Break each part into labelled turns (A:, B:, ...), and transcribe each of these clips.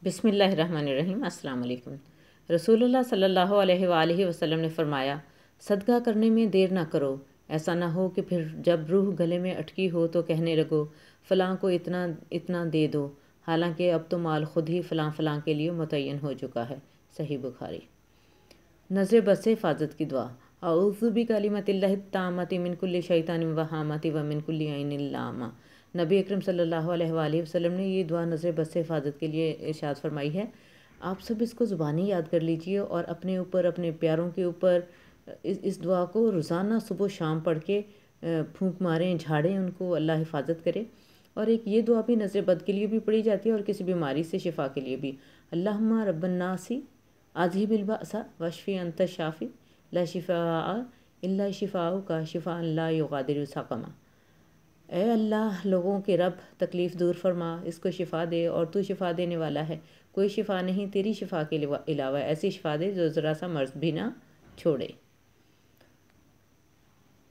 A: بسم اللہ الرحمن الرحیم۔ السلام علیکم۔ رسول اللہ صلی اللہ علیہ وآلہ وسلم نے فرمایا، صدقہ کرنے میں دیر نہ کرو، ایسا نہ ہو کہ پھر جب روح گلے میں اٹکی ہو تو کہنے لگو فلاں کو اتنا اتنا دے دو، حالانکہ اب تو مال خود ہی فلاں فلاں کے لیے متعین ہو چکا ہے۔ صحیح بخاری۔ نظر بد سے حفاظت کی دعا۔ اعوذ بکلمات اللہ التامۃ من کل شیطان وہامۃ ومن کل عین لامہ۔ نبی اکرم صلی اللہ علیہ وآلہ وسلم نے یہ دعا نظر بد سے حفاظت کے لیے ارشاد فرمائی ہے۔ آپ سب اس کو زبانی یاد کر لیجئے اور اپنے اوپر، اپنے پیاروں کے اوپر اس دعا کو روزانہ صبح و شام پڑھ کے پھونک ماریں، جھاڑیں ان کو، اللہ حفاظت کرے۔ اور ایک یہ دعا بھی نظر بد کے لیے بھی پڑھی جاتی ہے اور کسی بیماری سے شفا کے لیے بھی۔ اللہم رب الناس اذھب البأس واشف انت الشافی لا شفاء الا شفاؤک شفاء لا یغادر سقما۔ اے اللہ، لوگوں کے رب، تکلیف دور فرما، اس کو شفا دے اور تو شفا دینے والا ہے، کوئی شفا نہیں تیری شفا کے علاوہ، ایسی شفا دے جو ذرا سا مرض بھی نہ چھوڑے۔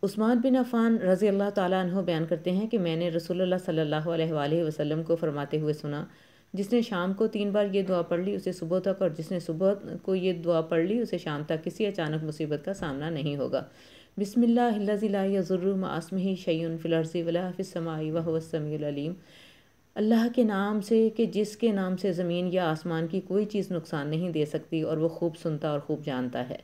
A: عثمان بن عفان رضی اللہ تعالیٰ عنہ بیان کرتے ہیں کہ میں نے رسول اللہ صلی اللہ علیہ وآلہ وسلم کو فرماتے ہوئے سنا، جس نے شام کو 3 بار یہ دعا پڑھ لی اسے صبح تک، اور جس نے صبح کو یہ دعا پڑھ لی اسے شام تک کسی اچانک مصیبت کا سامنا نہیں ہوگا۔ بسم اللہ الذی لا یضر مع اسمہ شیء فی الارض ولا فی السماء وہو السمیع العلیم۔ اللہ کے نام سے کہ جس کے نام سے زمین یا آسمان کی کوئی چیز نقصان نہیں دے سکتی اور وہ خوب سنتا اور خوب جانتا ہے۔